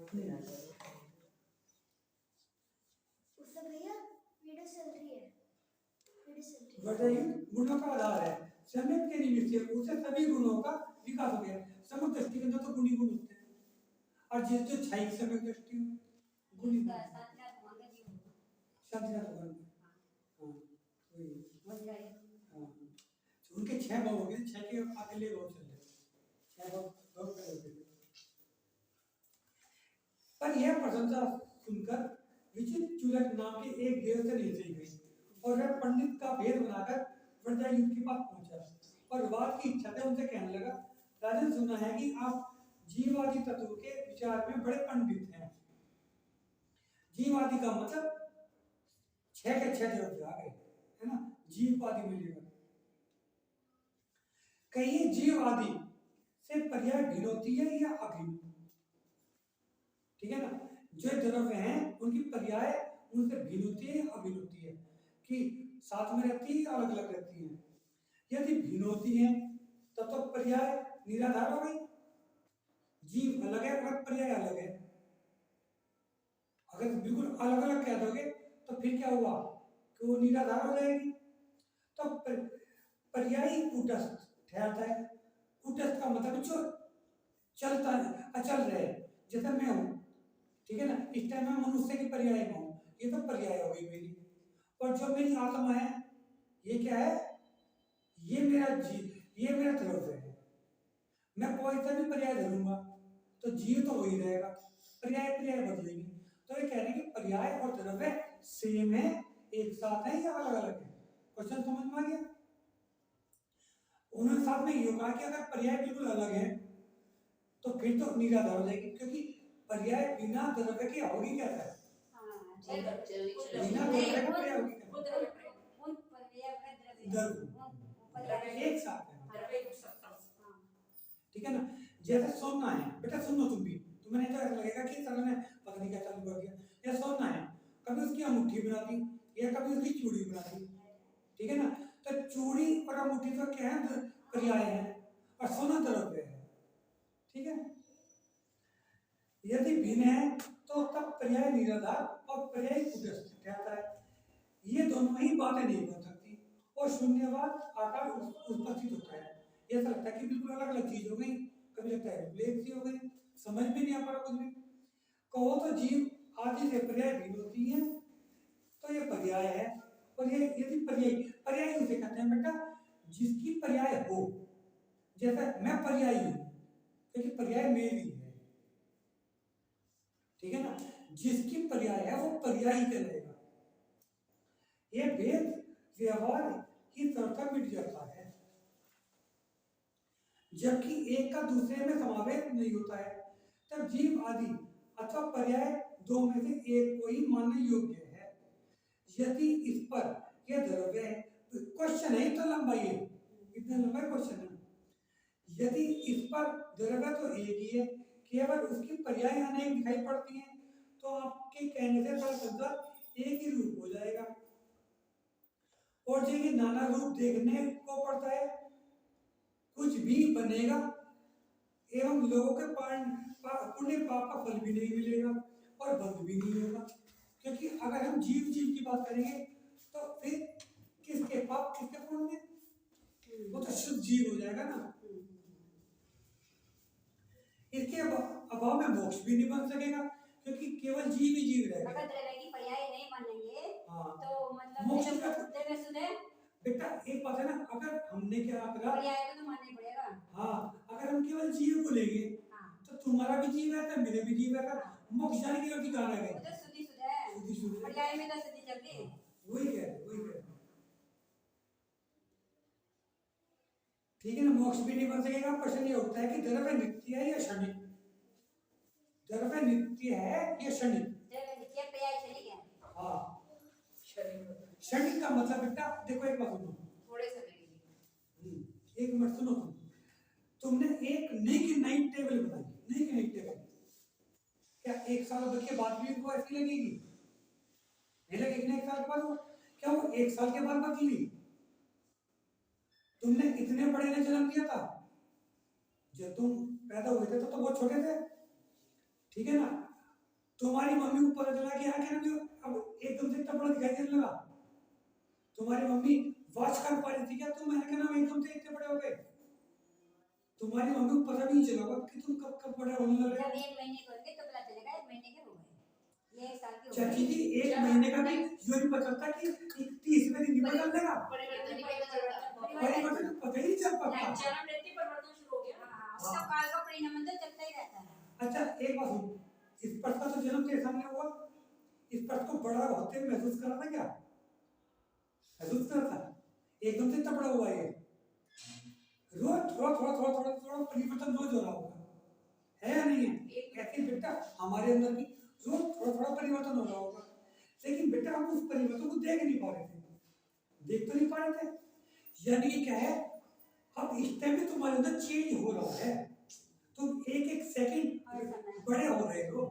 उससे भैया वीडियो चल रही है, गुणों का आधार है। सम्यक के निमित्त से उसे सभी गुणों का विकास हो गया। सम्यक दृष्टि के अंदर तो गुणी गुण होते हैं, और जिस जो छाई सम्यक दृष्टि में गुणी गुण शांति का भगवान। हाँ वही। हाँ उनके 6 भाव हो गए, 6 के अगले भाव चल रहे 6 भाव खड़े हो गए। पर यह प्रशंसा सुनकर विचित्र चूलक नाम के एक देव से नहीं सही गई, और वह पंडित का भेद बनाकर वृद्धायुक्त के पास पहुंचा और बात की इच्छा से उनसे कहने लगा, राजन सुना है कि आप जीवादि तत्व के विचार में बड़े पंडित हैं। जीवादि का मतलब 6 के 6 द्रव्य आ गए, है ना, जीवादि में लेकर। कहीं जीवादि से पर्याय भिन्न होती है या अभिन्न, ठीक है ना। जो द्रव्य हैं उनकी पर्याय उनसे भिन्न होती है या अभिन्न होती है, कि साथ में रहती है अलग अलग रहती है। यदि भिन्न होती है तब तो पर्याय निराधार हो गई, जीव अलग है और पर्याय अलग है। अगर बिल्कुल अलग अलग कह दोगे तो फिर क्या हुआ कि वो निराधार हो जाएगी। तो पर्यायी कूटस्थ ठहरता है। कूटस्थ का मतलब जो चलता है, अचल रहे, जैसे मैं हूं, ठीक है ना, इस टाइम मैं मनुष्य की पर्याय में हूं, ये तो पर्याय हो गई मेरी। और जो मेरी आत्मा है ये क्या है, ये मेरा जीव, ये मेरा द्रव्य है। मैं कोई सा भी पर्याय धरूंगा तो जीव तो वही रहेगा, पर्याय पर्याय बदलेंगे। तो ये कह रहे हैं कि पर्याय और द्रव्य सेम है, एक साथ है या अलग अलग है। क्वेश्चन समझ में आ गया। उन्होंने साथ में ये कहा कि अगर पर्याय बिल्कुल अलग है तो फिर तो निराधार हो जाएगी, क्योंकि पर्याय बिना द्रव्य के होगी क्या है, बिना द्रव्य के पर्याय होगी क्या, एक साथ है, ठीक है ना। जैसे सोना है, बेटा सुनो तुम भी, तुम्हें नहीं तो ऐसा लगेगा कि सर ने पता नहीं क्या चालू कर दिया। या सोना है, कभी उसकी अंगूठी बना दी या कभी उसकी चूड़ी बना दी, ठीक है ना। तो चूड़ी और अंगूठी तो क्या है, पर्याय है, और सोना द्रव्य है, ठीक है। यदि भिन्न है तो तब पर्याय निराधार और पर्याय कूटस्थ कहता है। ये दोनों ही बातें नहीं बन सकती, और शून्यवाद आकार उपस्थित होता है। ऐसा लगता है कि बिल्कुल अलग अलग चीज हो गई, कभी लगता है बिल्कुल एक सी हो गई, समझ भी नहीं आ पा रहा कुछ भी। कहो तो जीव आदि से पर्याय भिन्न होती है तो ये पर्याय है। और ये यदि पर्याय उसे कहते हैं बेटा जिसकी पर्याय हो, जैसा मैं पर्यायी हूं क्योंकि पर्याय मेरी है, ठीक है ना। जिसकी पर्याय है वो पर्यायी कहलाएगा। ये भेद व्यवहार की तरफ मिट जाता है, जबकि एक का दूसरे में समावेश नहीं होता है, तब जीव आदि अथवा पर्याय दो में से एक को ही मानने योग्य है। यदि इस पर यह द्रव्य है, क्वेश्चन है इतना लंबा, ये इतना लंबा क्वेश्चन है। यदि इस पर द्रव्य तो एक ही है, केवल उसकी पर्याय अनेक दिखाई पड़ती हैं, तो आपके कहने से सारा संसार एक ही रूप हो जाएगा। और जो ये नाना रूप देखने को पड़ता है, कुछ भी बनेगा एवं लोगों के पुण्य पाप का फल भी नहीं मिलेगा और बंद भी नहीं होगा। क्योंकि अगर हम जीव जीव की बात करेंगे तो फिर किसके पाप किसके पुण्य, वो तो शुद्ध जीव हो जाएगा ना। इसके अभाव में मोक्ष भी नहीं बन सकेगा, क्योंकि केवल जीव ही जीव रहेगा। अगर द्रव्य की पर्याय नहीं मानेंगे तो मतलब मोक्ष का सुने बेटा एक बात है ना, अगर हमने क्या करा, पर्याय तो मानना ही पड़ेगा। हाँ अगर हम केवल जीव को लेंगे तो तुम्हारा भी जीव है तो मेरे भी जीव है, मोक्ष जाने की रोटी कहाँ रह गई, वो तो शुद्धि शुद्ध है, शुद्धि शुद्ध पर्याय में तो शुद्धि चलती है। वही कह ठीक है ना। मोक्ष भी नहीं बन सकेगा। प्रश्न ये उठता है कि द्रव्य नित्य है या क्षणिक, द्रव्य नित्य है या क्षणिक, द्रव्य नित्य पर्याय क्षणिक है। हाँ क्षणिक का मतलब बेटा देखो, एक बात सुनो, थोड़े समय के लिए, एक मिनट सुनो, तुमने एक नई टेबल बनाई, नई टेबल, क्या एक साल के बाद भी उनको ऐसी लगेगी, नहीं लगेगी ना। एक साल के बाद क्या वो एक साल के बाद बदली, तुमने इतने बड़े ने जन्म दिया था, जब तुम पैदा हुए थे तो बहुत छोटे थे, ठीक है ना। तुम्हारी मम्मी को पता चला कि यहाँ क्या नाम अब एकदम से इतना बड़ा दिखाई देने लगा। तुम्हारी मम्मी वॉच कर पा रही थी क्या? तुम क्या नाम एकदम से इतने बड़े हो गए? तुम्हारी मम्मी को पता भी नहीं चला होगा कि तुम कब कब बड़े होने लग रहे जब हो। 1 महीने के होंगे तो पता चलेगा 1 महीने के हो गए, ये 1 साल के हो चाची गए। जी 1 महीने का भी यूं नहीं पता चलता कि 30वें दिन नहीं बदल देगा। परिवर्तन ही पता चलता है। परिवर्तन पता ही नहीं चल पाता। जन्म लेते ही परिवर्तन शुरू हो गया। हाँ, उसका काल का परिणाम तो चलता ही रहता है। अच्छा एक बात सुनो, इस पर्स का तो जन्म तेरे सामने हुआ, इस पर्स को बड़ा होते हुए महसूस करा था क्या? महसूस करा था? एकदम से इतना बड़ा हुआ ये। रोज थोड़ा थोड़ा थोड़ा थोड़ा थोड़ा परिवर्तन रोज हो रहा होगा, है या नहीं है? ऐसे बेटा हमारे अंदर भी रोज थोड़ा थोड़ा परिवर्तन हो रहा होगा, लेकिन बेटा हम उस परिवर्तन को देख नहीं पा रहे थे। देख तो नहीं पा रहे थे, यानी कि क्या है, अब इस टाइम में तुम्हारे अंदर चेंज हो रहा है, तुम एक एक सेकंड बड़े हो रहे हो।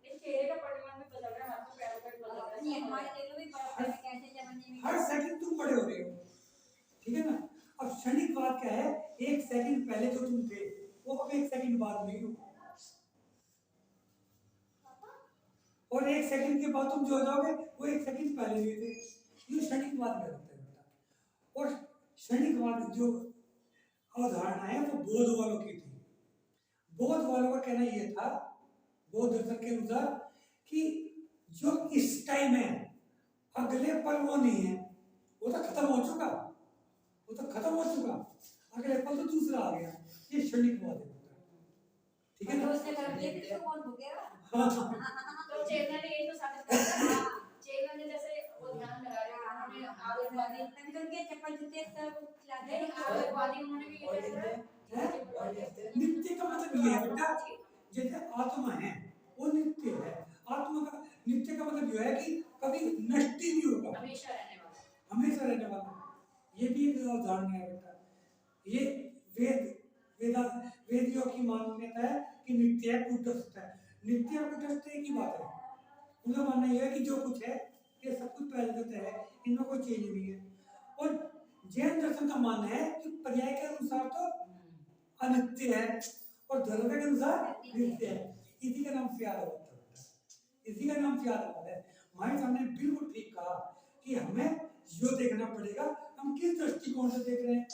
इस चेहरे का परिमाण भी बदल रहा है, हाथों पैरों का भी बदल रहा है। नहीं, हमारे दिलों में बड़ा फर्क है, कैसे जमाने में हर सेकंड तुम बड़े हो रहे हो, ठीक है ना? अब क्षणिक बात क्या है, एक सेकंड पहले जो तुम थे वो अब एक सेकंड बाद नहीं हो, और एक सेकंड के बाद तुम जो हो जाओगे वो एक सेकंड पहले नहीं थे। ये क्षणिक बात में होता है बेटा। और क्षणिक बात जो अवधारणा है वो बोध वालों की थी। बोध वालों का कहना ये था, बौद्ध दर्शन के अनुसार, कि जो इस टाइम है अगले पल वो नहीं है, वो तो खत्म हो चुका, वो तो खत्म हो चुका, अगले पल तो दूसरा आ गया। ये क्षणिक बात है, ठीक है ना? उसने कर दिया फिर तो कौन भुगेगा? तो चेतना ने यही तो साबित कर दिया। चेतना ने जैसे वो ध्यान लगा रहे हैं, उन्होंने आवेगवादी तभी तो उनके चप्पल जूते सब खिलाते नहीं, हैं। आवेगवादी उन्होंने भी ये कहा नित्य का मतलब ये है बेटा, जैसे आत्मा है वो नित्य है। आत्मा का नित्य का मतलब ये है कि कभी नष्ट ही नहीं होगा, हमेशा रहने वाला। हमेशा रहने वाला। ये भी एक उदाहरण है बेटा। ये वेदियों की मान्यता है कि नित्य है, कूटस्थ है। नित्य और कूटस्थ एक ही बात है। उनका मानना यह है कि जो कुछ है ये सब कुछ पहले से है, इनमें कोई चेंज नहीं है। और जैन दर्शन का मानना है कि पर्याय के अनुसार तो अनित्य है और द्रव्य के अनुसार नित्य है। इसी का नाम फ्यादवाद है, इसी का नाम फ्यादवाद है। हमारे सामने बिल्कुल ठीक कहा कि हमें जो देखना पड़ेगा हम किस दृष्टिकोण से देख रहे हैं।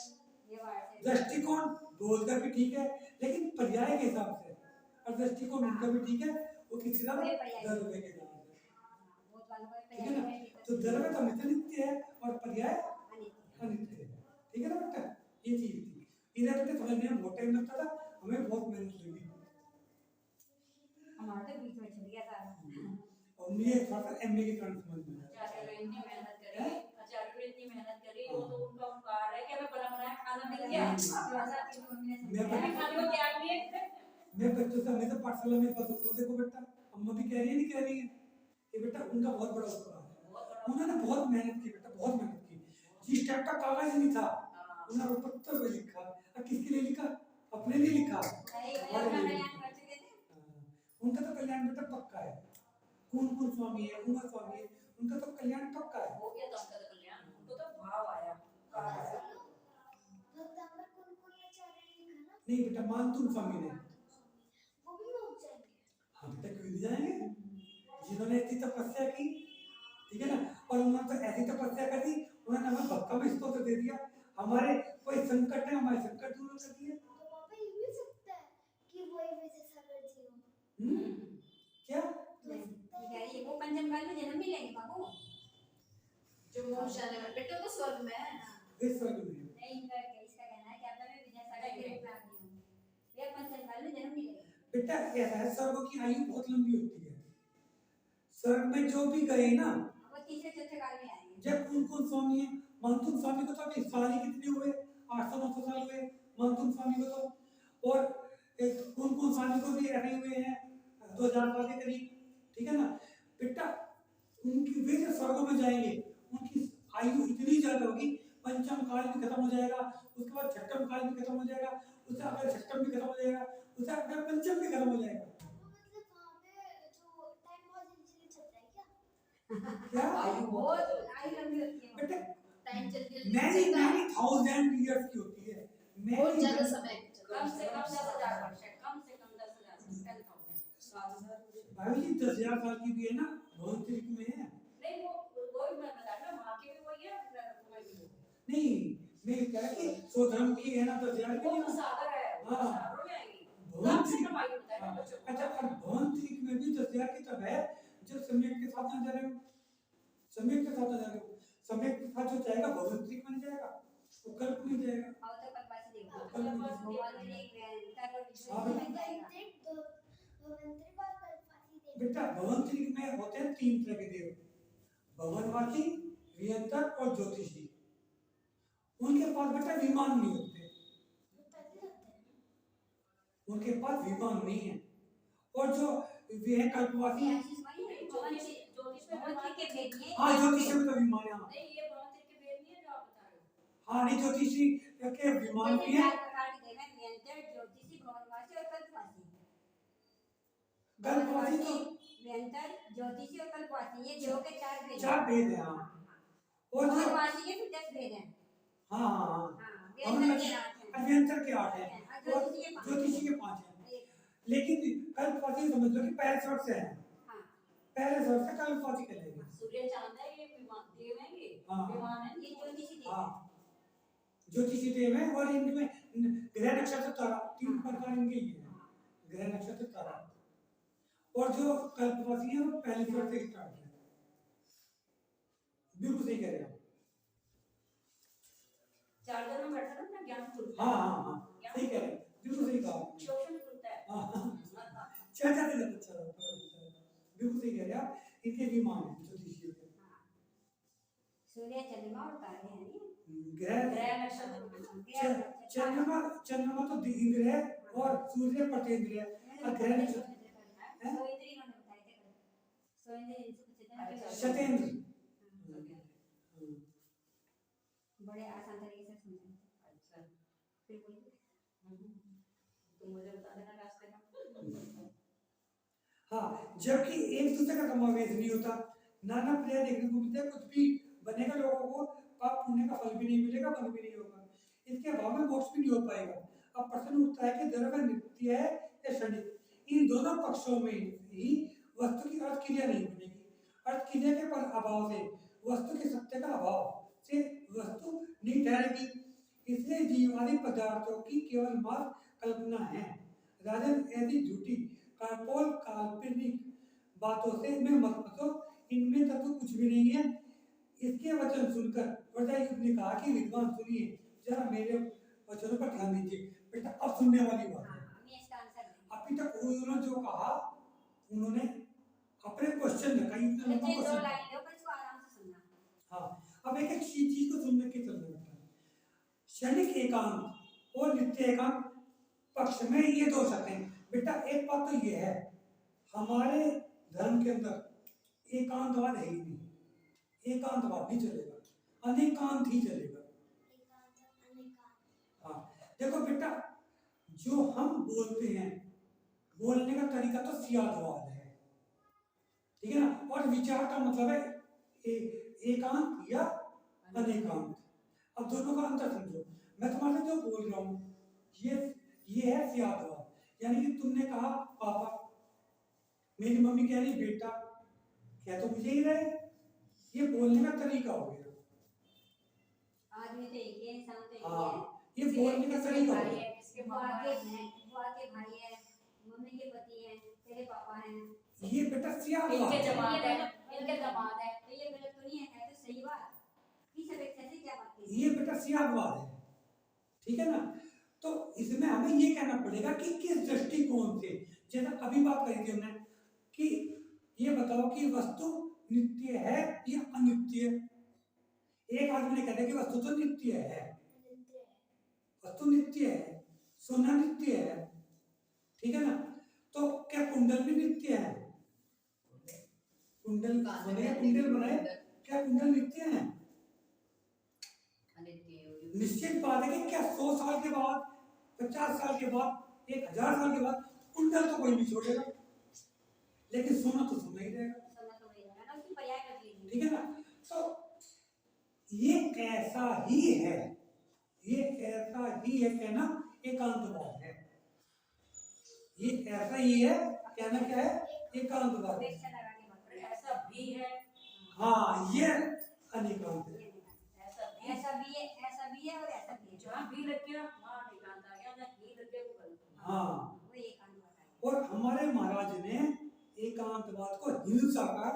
ये बात है। दृष्टिकोण बोध का भी ठीक है, लेकिन पर्याय के हिसाब से, और दृष्टिकोण उनका भी ठीक है, वो किसी का द्रव्य के हिसाब से, बहुत वालों को ठीक है ना? तो द्रव्य तो हमेशा नित्य है और पर्याय अनित्य। अनित्य है, ठीक है ना बेटा? ये चीज थी। इधर बेटा समझने में बहुत टाइम लगता था, हमें बहुत मेहनत लगी, हमारा तो बीच में छूट गया था। और मुझे थोड़ा सा एमए के कारण समझ में आया। आचार्य ने इतनी मेहनत करी, आचार्य ने इतनी मेहनत करी, वो तो उनका उपकार है कि हमें बना बनाया खाना मिल गया। हमें खाने को त्याग दिए। मैं बच्चों से हमेशा पाठशाला में पढ़ता हूँ, देखो बेटा अम्मा भी कह रही है, नहीं कह रही है, ये बेटा उनका बहुत बड़ा उपकार है। उन्होंने बहुत मेहनत की बेटा, बहुत मेहनत की। जिस टाइप का कागज नहीं था उन्होंने पत्थर पे लिखा, और किसके लिए लिखा? अपने लिए लिखा, हमारे लिए लिखा। उनका तो कल्याण बेटा पक्का है। कौन स्वामी है, उमा स्वामी है, उनका तो कल्याण पक्का है। हो गया तो उनका तो कल्याण, उनको तो भाव आया, उपकार आया। भक्तांबर कौन आचार्य ने लिखा ना? नहीं बेटा मानतुम स्वामी ने। वो भी लोग जाएंगे। हम तक क्यों नहीं जाएंगे? जिन्होंने इतनी तपस्या की, ठीक है ना? और उन्होंने तो ऐसी तपस्या कर दी, उन्होंने हमें भक्का में स्तोत्र दे दिया। हमारे कोई संकट है, हमारे संकट दूर कर दिए। तो पापा ये भी सकता है कि वो ही वैसे सागर जी हो। क्या? वो पंचम काल में जन्म भी लेंगे बाबू। जो मोक्ष जाने वाले बेटे वो तो स्वर्ग में है। वे स्वर्ग में है। नहीं, इनका इसका कहना है कि अब मैं विद्यासागर के रूप में आती हूँ, वे पंचम काल में जन्म भी लेंगे। बेटा ऐसा है, स्वर्ग की आयु बहुत लंबी होती है। स्वर्ग में जो भी गए ना, वो तीसरे चौथे काल में आएंगे। जब कौन स्वामी है, मानतुम स्वामी को तो अभी साल ही कितने हुए, 800-900 साल हुए मानतुम स्वामी को तो। और कौन स्वामी को भी रखे हुए हैं 2000 साल के करीब, ठीक है ना बेटा? उनकी वे जब स्वर्ग में जाएंगे उनकी आयु इतनी ज्यादा होगी, पंचम काल भी खत्म हो जाएगा, उसके बाद छठम काल भी खत्म हो जाएगा, उससे अगर छठम भी खत्म हो जाएगा, उससे अगर पंचम भी खत्म हो जाएगा। मतलब वहाँ पे जो टाइम बहुत जल्दी चल रहा है क्या? क्या? बहुत आयु लंबी होती है बेटा टाइम जल्दी मैनी 1000 इयर्स की होती है, बहुत ज्यादा मैनी समय, कम से कम 10,000 वर्ष है, कम से कम 10,000, भाभी जी 10,000 साल की भी है ना, भवंतरिक में है। नहीं वो भी मैं बता रहा हूँ, माँ की भी वही है, तुम्हारी भी वही है। नहीं, मैं कह रहा कि स्वधर्म की है ना 10,000 की वो नहीं तो है। सागर है, वो हाँ। सागरों में आएगी। भवन नाम से त्रिक- कमाई होता है ना हाँ, बच्चों को। अच्छा, और भवंतरिक में भी 10,000 की तब है जब सम्यक के साथ ना जा रहे हो, सम्यक के साथ ना जा रहे हो, सम्यक के साथ जो जाएगा भवंतरिक बन जाएगा, वो कल्प में जाएगा। और तो कल्पवासी देखो, हाँ, भगवान ने एक वेंतर और विश्व हाँ, में जाएगा। भवंतरिक और कल्पवासी देव। बेटा भवंतरिक में होते हैं 3 तरह के देव, भवनवासी, वियंतर और ज्योतिषी। उनके पास बेटा विमान नहीं होते, उनके पास विमान नहीं है। और जो वे हैं कल्पवासी, ज्योतिष में भगवान के भेद ये हाँ ज्योतिषी में तो विमान है। नहीं, ये भवंतरिक के भेद नहीं है जो आप बता रहे हो। हाँ नहीं, ज्योतिषी के विमान भी है। 4 प्रकार के देव हैं, वेंतर, ज्योतिषी, भगवानवासी और कल्पवासी। कल्पवासी तो वेंतर, ज्योतिषी और कल्पवासी, ये देवों के 4 भेद हैं। 4 भेद है। हाँ, और जो भगवानवासी के फिर 10 भेद हैं। हाँ हाँ हाँ, हाँ, वेंतर के 8 हैं। अभियंतर के 8 है और और ज्योतिषी के 5 है। एक। लेकिन कल्पवासी समझ लो कि पहले स्वर से है, हाँ, पहले स्वर से कल्पवासी कहलाएगा। सूर्य चांद है, ये विमान देव है, ये हाँ। विमान है। ये ज्योतिषी देव है। हाँ, ज्योतिषी देव है। और इनमें ग्रह नक्षत्र तारा 3 प्रकार इनके ही है, ग्रह नक्षत्र तारा। और जो कल्पवासी है वो पहले स्वर से स्टार्ट है। बिल्कुल सही कह रहे हो। चार्जर में बैठा ना ज्ञान खुलता हाँ है। हाँ हाँ, सही कह रहे हो, बिल्कुल सही कहा आपने। शोषण खुलता है। हाँ हाँ, चल बिल्कुल सही कह रहे हैं आप। इनके विमान है ज्योतिषी के। सूर्य, चंद्रमा और तारे हैं ये। ग्रह ग्रह नक्षत्र। चंद्रमा तो इंद्र है और सूर्य प्रतिंद्र है और ग्रह नक्षत्र शतेंद्र। बड़े आसान तरीके से समझाएं। अच्छा, फिर बोलिए। तुम मुझे बता देना रास्ते में। हाँ, जबकि एक दूसरे का समावेश नहीं होता, नाना प्रिय देखने को मिलता है। कुछ भी बनेगा, लोगों को पाप पुण्य का फल भी नहीं मिलेगा, फल भी नहीं होगा, इसके अभाव में मोक्ष भी नहीं हो पाएगा। अब प्रश्न उठता है कि द्रव्य नित्य है या क्षणिक। इन दोनों पक्षों में ही वस्तु की अर्थ क्रिया नहीं बनेगी। अर्थ क्रिया के पर अभाव से वस्तु के सत्य का अभाव से वस्तु नहीं ठहरेगी। इसलिए जीवादि पदार्थों की केवल मात्र कल्पना है। राजन ऐसी झूठी काल्पोल काल्पनिक बातों से मैं मत फंसो, इनमें तत्व कुछ भी नहीं है। इसके वचन सुनकर वज्रयुक्त ने कहा कि विद्वान सुनिए, जरा मेरे वचनों पर ध्यान दीजिए। बेटा अब सुनने वाली बात है। हमें इसका आंसर दें। अभी तक उन्होंने जो कहा, उन्होंने अपने क्वेश्चन में कहीं इतना लंबा बच्चे 2 क्वेश्चन। लाइन लो, पर इसको आराम से सुनना। हाँ, अब एक एक चीज को सुनने के चलना बेटा। क्षणिक एकांत और नित्य एकांत पक्ष में ये 2 शर्तें हैं। बेटा एक बात तो ये है, हमारे धर्म के अंदर एकांतवाद है ही नहीं, एकांतवाद नहीं चलेगा, अनेकांत ही चलेगा। हाँ, देखो बेटा, जो हम बोलते हैं, बोलने का तरीका तो सियादवाद है, ठीक है ना। और विचार का मतलब है एकांत या अनेकांत। अब दोनों का अंतर समझो। मैं तुम्हारे जो बोल रहा हूँ ये है सियादवाद, यानी कि तुमने कहा पापा, मेरी मम्मी कह रही बेटा, क्या तो मुझे ही रहे, ये बोलने का तरीका हो गया। आदमी तो एक ही है, इंसान तो एक ही है। हाँ, ये बोलने का तरीका हो गया। इसके बुआ मामा के भाई है, मम्मी के पति हैं, तेरे पापा हैं। ये बेटा सियादवाद इनके है। जमात है, इनके दामाद है। तो ये गलत तो नहीं है तो सही बात। किस अपेक्षा से क्या बात की? ये बेटा सियादवाद है, ठीक है ना। तो इसमें हमें ये कहना पड़ेगा कि किस दृष्टिकोण से, जैसा अभी बात करी थी हमने कि ये बताओ कि वस्तु नित्य है या अनित्य। एक आदमी ने कह दिया कि वस्तु तो नित्य है, वस्तु नित्य है, सोना नित्य है, ठीक है ना। तो क्या कुंडल भी नित्य है? कुंडल बनाए, क्या कुंडल नित्य है? निश्चित बात है कि क्या 100 साल के बाद, 50 साल के बाद, 1000 साल के बाद कुंडल तो कोई नहीं छोड़ेगा, लेकिन सोना तो सोना ही रहेगा, सोना तो वही है ना, उसकी पर्याय रख लीजिए। ठीक है ना। तो ये कैसा ही है, ये ऐसा ही है कहना एकांतवाद है। ये ऐसा ही है, कहना क्या है, एकांतवाद। अपेक्षा लगा के मत अरे ऐसा भी है, हाँ, ये अनेकांत है। ऐसा भी ऐसा भी है और ऐसा भी है। जहाँ भी लग गया वहाँ एकांत आ गया, जहाँ ही लग गया वो गलत हो गया। हाँ, वो एकांतवाद है। और हमारे महाराज ने एकांतवाद को हिंसा का,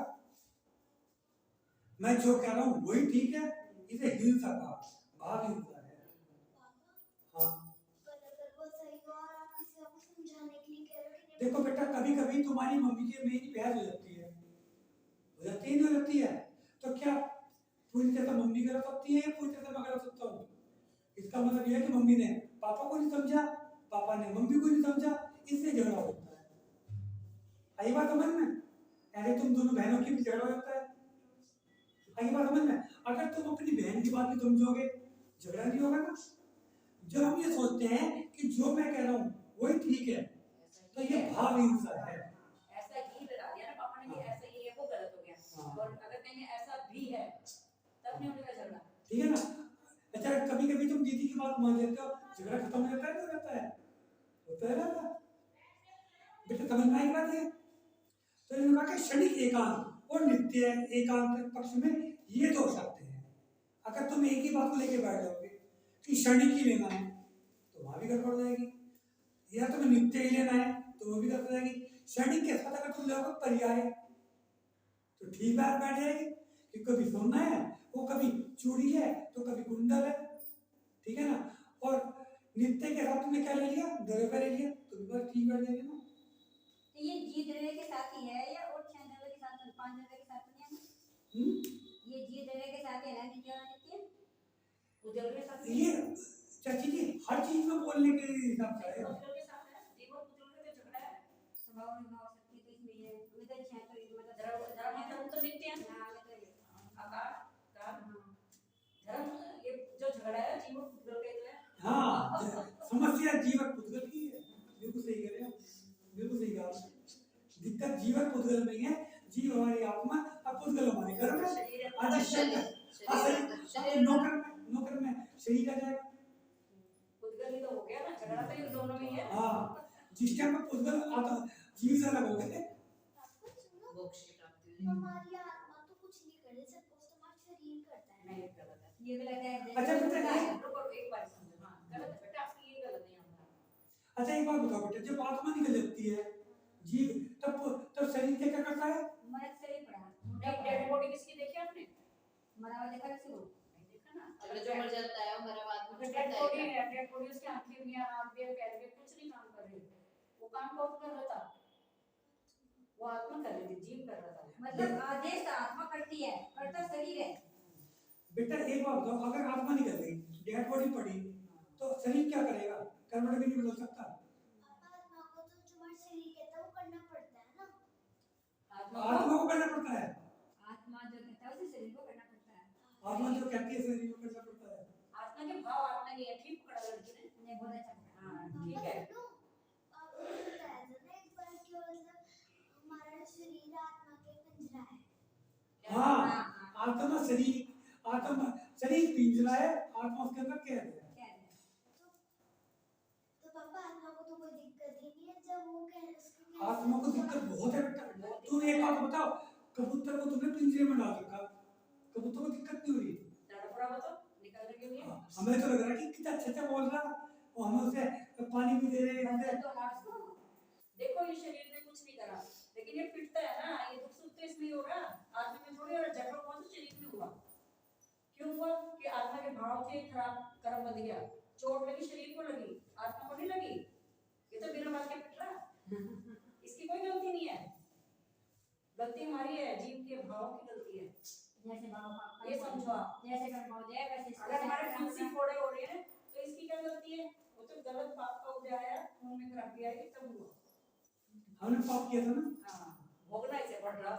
मैं जो कह रहा हूँ वही ठीक है, इसे हिंसा का भाव हिंसा है। हाँ, पर अगर वो सही हो और आप किसी को समझाने के लिए कह रहे हो कि देखो बेटा, कभी कभी तुम्हारी मम्मी की मेरी बहस हो जाती है, हो जाती है नहीं हो जाती है, तो क्या पूरी तरह से मम्मी गलत होती है या पूरी तरह से मैं गलत होता हूँ? इसका मतलब यह है कि मम्मी ने पापा को नहीं समझा, पापा ने मम्मी को नहीं समझा, इससे झगड़ा होता है। आई बात समझ में? ऐसे तुम दोनों बहनों की भी झगड़ा होता है। आई बात समझ में? अगर तुम अपनी बहन की बात भी समझोगे, झगड़ा नहीं होगा ना। जब हम ये सोचते हैं कि जो मैं कह रहा हूँ वही ठीक है, तो ये भाव हिंसा है। ऐसा ही लगा दिया ना पापा ने कि ऐसा ही है, वो गलत हो गया। हाँ। और अगर कहेंगे ऐसा भी है, तब नहीं होगा झगड़ा। ठीक है ना? अच्छा, कभी कभी तुम दीदी की बात मान लेते हो, झगड़ा खत्म हो जाता है, नहीं होता है? होता है ना बेटा, समझ में आई बात है? तो इन्होंने कहा कि क्षणिक एकांत और नित्य एकांत पक्ष में ये दो शब्द हैं। अगर तुम एक ही बात को लेके बैठ जाओगे कि क्षणिक ही लेना है, तो वहां भी गड़बड़ हो जाएगी, या तुम्हें नित्य ही लेना है तो वो भी गड़बड़ हो जाएगी। क्षणिक के साथ अगर तुम लोगों पर्याय, तो ठीक बात बैठ जाएगी कि कभी सोना है, वो कभी चूड़ी है, तो कभी कुंडल है, ठीक है ना? और नित्य के साथ तुमने क्या ले लिया, द्रव्य ले लिया, तो भी बात ठीक बैठ जाएगी ना। तो ये जी द्रव्य के साथ ही है या और 6 द्रव्य के साथ, 5 द्रव्य के साथ नहीं है ना? ये जी द्रव्य के साथ है ना, नित्य और अनित्य? उद्योग के साथ ये चाची जी हर चीज में बोलने के हिसाब से है। उद्योग के साथ है, जीवन उद्योग के झगड़ा है। स्वभाव निभाव शक्ति तो इसमें है, उधर 6 तो मतलब धर्म तो नित्य है। हाँ, मतलब आकार धर्म, ये जो झगड़ा है जीवन उद्योग के तो है। हाँ, समस्या जीवन पुद्गल की है। बिल्कुल सही कह रहे हो, बिल्कुल सही कहा। दिक्कत जीवन पुद्गल में है, जीव हमारी आत्मा और पुद्गल हमारे घर में। आज शरीर नौकर में शरीर आ जाएगा। उद्योग ही तो हो गया ना, झगड़ा तो इन दोनों में ही है। हाँ, जिस टाइम में पुद्गल आता, जीव से अलग हो गए। आपको सुनो, हमारी आत्मा तो कुछ नहीं कर रही, सब कुछ हमारा शरीर करता है। नहीं, गलत है। ये भी लगता है अच्छा बेटा, रुको, एक बार समझो। हाँ, गलत है बेटा, आपकी ये गलत नहीं होता। अच्छा एक बात बताओ बेटा, जब आत्मा निकल जाती है जीव, तब शरीर क्या करता है? मरद शरीर पड़ा नहीं, डेड बॉडी किसकी देखी आपने? मरा हुआ देखा किसी को? नहीं देखा ना। चलो जो मर जाता है वो मेरा बात में डेड बॉडी है, डेड बॉडी उसकी आंखें भी हैं, हाथ भी हैं, पैर भी हैं, कुछ नहीं काम कर रही। वो काम कौन कर रहा था? वो आत्मा कर रही थी, जीव कर रहा था। मतलब आदेश तो आत्मा करती है, करता शरीर है। बेटा एक बात बताओ, अगर आत्मा निकल गई, डेड बॉडी पड़ी, तो शरीर क्या करेगा? कर्मठ भी नहीं बदल सकता। पापा, आत्मा को तो जो हमारा शरीर कहता है वो करना पड़ता है ना। आत्मा को करना पड़ता है। आत्मा जो कहता है उसे शरीर को करना पड़ता है। आत्मा जो कहती है शरीर को करना पड़ता है। आत्मा के भाव आत्मा की है, ठीक पकड़ा लड़की ने। ने बहुत अच्छा पकड़ा। हाँ, पापा ठीक है। सुनो, आपको बताया था ना एक बार कि मतलब हमारा शरीर आत्मा के पिंजरा है। हाँ, आत्मा शरीर पिंजरा है, आत्मा उसके अंदर कैद है। क्या है? तो पापा, आत्मा को तो कोई दिक्कत ही नहीं है जब वो कह उसके आत्मा को दिक्कत बहुत है बेटा। तुम एक बात बताओ, कबूतर को तुमने पिंजरे में डाल रखा, कबूतर को दिक्कत नहीं हो रही? तड़पड़ा बताओ, निकलने के लिए। हाँ, हमें तो लग रहा है कि कितना अच्छा अच्छा बोल रहा, और हमें उसे पानी भी दे रहे हैं। बंधन तो लास्ट को देखो ये शरीर ने कुछ नहीं करा, लेकिन ये पिटता है ना, ये दुख सुख तो इसमें ही हो रहा, आत्मा में थोड़ी हो रहा। झगड़ा कौन से शरीर में हुआ? क्यों हुआ? कि आत्मा के भाव से खराब कर्म बन गया, चोट लगी शरीर को, लगी आत्मा को नहीं लगी। ये तो बिना बात के पिट रहा, इसकी कोई गलती नहीं है। गलती हमारी है, जीव के भाव की गलती है। जैसे भाव पाप ये समझो आप। जैसे कर्म हो जाए वैसे इसको अगर हमारे करना खून से पड़ता है। फोड़े हो रहे हैं तो इसकी क्या गलती है? वो तो गलत पाप का उदय आया, खून में खराबी आई, तब हुआ। हमने पाप किया था ना। हाँ, भोगना इसे पड़ रहा।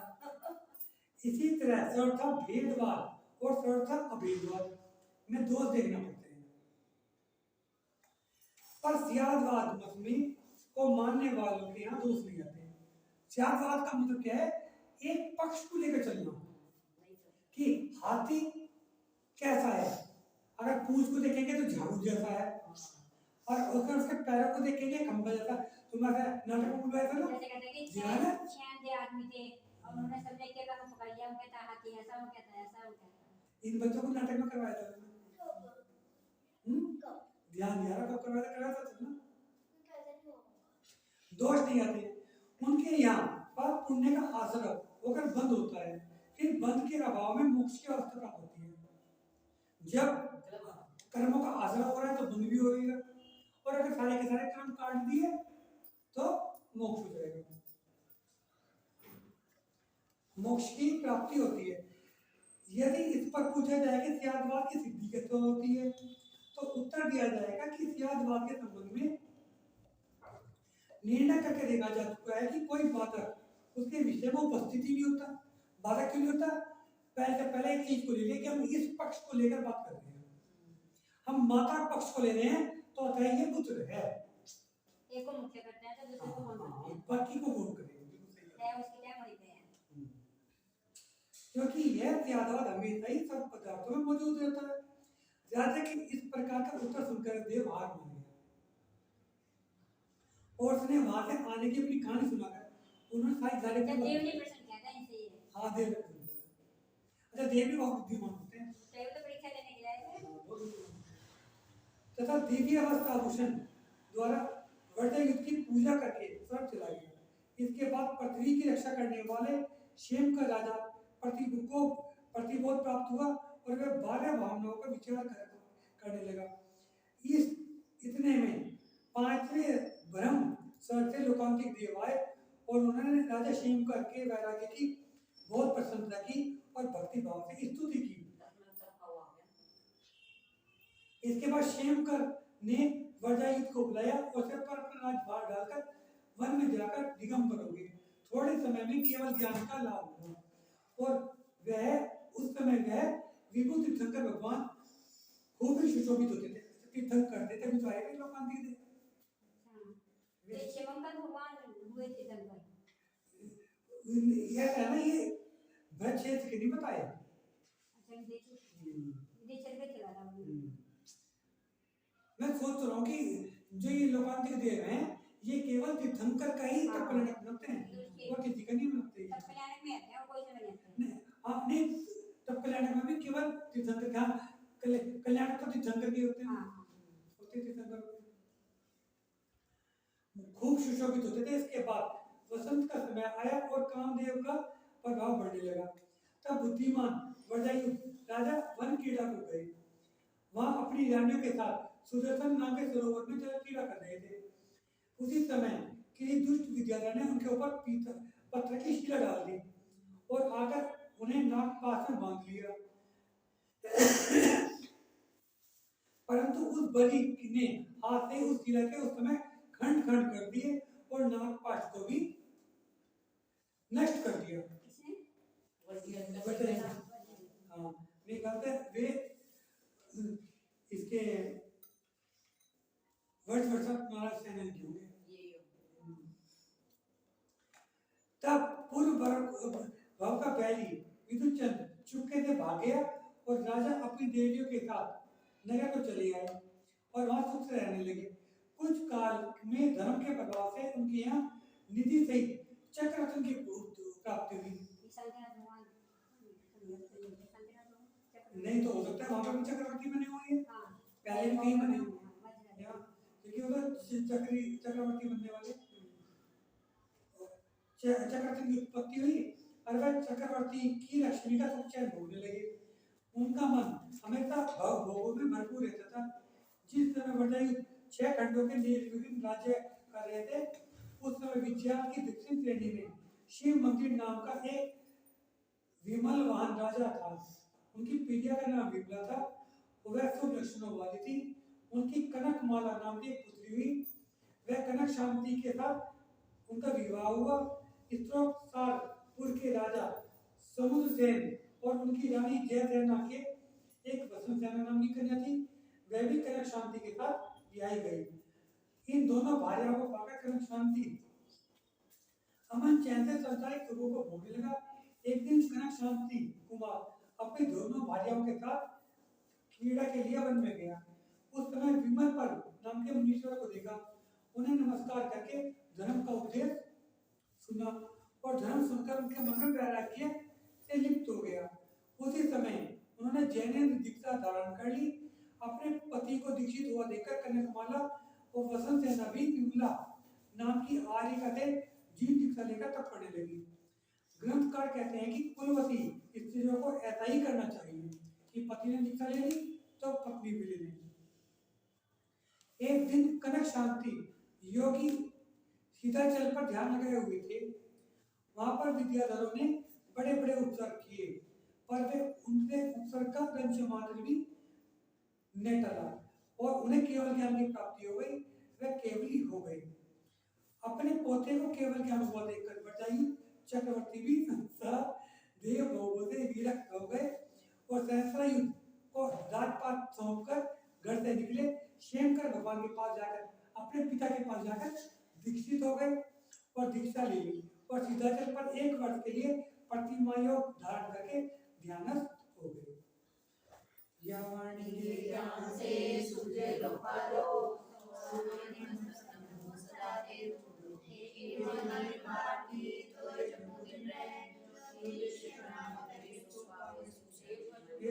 इसी तरह सर्वथा भेदवाद और सर्वथा अभेदवाद में दोष देखना पड़ते हैं। पर सियादवाद मत में को मानने वालों के यहाँ दोष नहीं आते। सियादवाद का मतलब क्या है? एक पक्ष को लेकर चलना, कि हाथी कैसा है, अगर पूंछ को देखेंगे तो झाड़ू जैसा है, और अगर उसके पैरों को देखेंगे खंभा जैसा, तुम्हारे नाटक में बुलाया था ना जैसे कहते हैं कि ध्यान है? छह दे आदमी थे और उन्होंने सबने एक एक आदमी पकड़ लिया, वो कहता हाथी ऐसा, वो कहता ऐसा, वो कहता इन बच्चों को नाटक में करवाया था ध्यान दिया कब करवाया था ना दोष नहीं आते उनके यहाँ पर पुण्य का आश्रय होकर बंद होता है, फिर बंद के अभाव में मोक्ष की अवस्था प्राप्त होती है। जब कर्मों का आश्रय हो रहा है तो बंद भी हो रहेगा, और अगर सारे के सारे कर्म काट दिए तो मोक्ष हो जाएगा, मोक्ष की प्राप्ति होती है। यदि इस पर पूछा जाए कि त्यागवाद की सिद्धि कैसे होती है, तो उत्तर दिया जाएगा कि त्यागवाद के संबंध में निर्णय करके देखा जा चुका है कि कोई बाधक उसके विषय में उपस्थित ही नहीं होता। बाधक क्यों नहीं होता? पहले एक चीज को ले लें कि हम इस पक्ष को लेकर बात कर रहे हैं, हम माता पक्ष को ले रहे हैं तो अतः ये पुत्र है, एक को मुख्य करते हैं तो दूसरे को कौन करते हैं, बाकी को कौन करेगा? है उसकी टाइम वही पे है। क्योंकि यह त्यागवाद हमेशा ही सब पदार्थों में मौजूद रहता है। ज्यादा कि इस प्रकार का उत्तर सुनकर देव हार मान गया और उसने वहां से आने की अपनी कहानी सुनाकर उन्होंने सारे जब देव ने प्रश्न किया था इनसे ये, हाँ देव ने पूछा। अच्छा देव भी बहुत बुद्धिमान होते हैं देव तो परीक्षा लेने के लिए आए थे। तथा देवी अवस्था आभूषण द्वारा वर्धा युद्ध की पूजा करके स्वर्ग चला गया। इसके बाद पृथ्वी की रक्षा करने वाले शेम का राजा प्रतिबोध प्राप्त हुआ और वह 12 भावनाओं का विचार करने लगा। इस इतने में 5वें ब्रह्म स्वर्ग से लोकांतिक देव आए और उन्होंने राजा शेमकर के वैराग्य की बहुत प्रशंसा की और भक्ति भाव से स्तुति की। इसके बाद शेमकर ने वर्जायुद्ध को बुलाया और सिर पर अपना राज भार डालकर वन में जाकर दिगंबर हो गए। थोड़े समय में केवल ज्ञान का लाभ हुआ और वह उस समय वह विभु तीर्थंकर भगवान खूब ही सुशोभित होते थे, तीर्थंकर करते थे, भी तो आए लोकांतिक थे। ये शिवंकर भगवान हुए थे दंगल। यह है ना ये भरत क्षेत्र के नहीं बताया। अच्छा विदेश चल के चला रहा हूँ। मैं सोच रहा हूँ कि जो ये लोकांतिक देव हैं ये केवल तीर्थंकर का ही तप कल्याणक बनाते हैं और किसी का नहीं बनाते। तब कल्याणक में आते हैं और कोई से नहीं आते। नहीं आपने तप कल्याणक में भी केवल तीर्थंकर का कल्याणक तो तीर्थंकर के होते हैं। होते तीर्थंकर खूब सुशोभित होते थे। इसके बाद वसंत का समय आया और कामदेव का प्रभाव बढ़ने लगा। तब बुद्धिमान वर्जायु राजा वन क्रीड़ा को गए। वहां अपनी रानियों के साथ सुदर्शन नाम के सरोवर में जल क्रीड़ा कर रहे थे। उसी समय किसी दुष्ट विद्याधर ने उनके ऊपर पत्थर की शिला डाल दी और आकर उन्हें नागपाश में बांध लिया। परंतु उस बलि ने हाथ से उस शिला के उस समय खंड खंड कर दिए और नागपाश को भी नष्ट कर दिया। हाँ निकलते वे इसके वर्ष महाराज सेना की होंगे। तब पूर्व भाव का पहली विदुचंद चुपके से भाग गया और राजा अपनी देवियों के साथ नगर को चले आए और वहां सुख से रहने लगे। कुछ काल में धर्म के प्रभाव से उनके यहाँ निधि सहित चक्ररत्न की प्राप्ति हुई। नहीं तो हो सकता है वहां पर चक्रवर्ती बने हुए हैं। पहले भी कहीं बने हुए हैं क्योंकि उधर चक्रवर्ती बनने वाले चक्रवर्ती की उत्पत्ति हुई और वह चक्रवर्ती की लक्ष्मी का सुख चैन भोगने लगे। उनका मन हमेशा भोगों में भरपूर रहता था। जिस समय वर्जायु 6 खंडों के विभिन्न राज्य कर रहे थे उस समय विज्ञान की दक्षिण श्रेणी में शिव मंदिर नाम का एक विमल वाहन राजा था। उनकी पिता का नाम विमला था। वह शुभ लक्षणों वाली थी। उनकी कनकमाला नाम की एक पुत्री हुई। वह कनक शांति के साथ उनका विवाह हुआ। पुर के राजा समुद्रसेन और उनकी रानी जयसेना के एक वसंत सेना नाम की कन्या थी। वह भी कनक शांति के साथ ब्याही गई। इन दोनों भाइयों को पाकर कनक शांति अमन चैन से संसारिक सुखों को भोगने लगा। एक दिन कनक शांति कुमार अपने दोनों भाइयों के साथ क्रीड़ा के लिए वन में गया। उस समय विमल पर नाम के मुनीश्वर को देखा। उन्हें नमस्कार करके धर्म का उपदेश सुना और धर्म सुनकर उनके मन में वैराग्य से लिप्त हो गया। उसी समय उन्होंने जैनेन्द्र दीक्षा धारण कर ली। अपने पति को दीक्षित हुआ देखकर कनकमाला और वसंत सेना भी विमला नाम की आर्य कथे जीव दीक्षा लेकर तप पढ़ने लगी। ग्रंथकार कहते हैं कि कुलवती स्त्रियों को ऐसा ही करना चाहिए कि पति ने दीक्षा ले ली तो पत्नी भी ले लेगी। एक दिन कनक शांति योगी सीताचल पर ध्यान लगाए हुए थे। वहां पर विद्याधरों ने बड़े बड़े उपसर्ग किए, पर वे उनसे उपसर्ग का अंश मात्र भी न टला और उन्हें केवल ज्ञान की प्राप्ति हो गई। वे केवली हो गए। अपने पोते को केवल ज्ञान हुआ देखकर बचाई चक्रवर्ती भी संसार देव भोगों से विरक्त हो गए और सहस्रा युद्ध को राजपाट सौंपकर घर से निकले। शेमकर भगवान के पास जाकर अपने पिता के पास जाकर दीक्षित हो गए और दीक्षा ले ली और सीधाचल पर 1 वर्ष के लिए प्रतिमा योग धारण करके ध्यानस्थ हो गए। ज्ञान से सूर्य लोपालो ये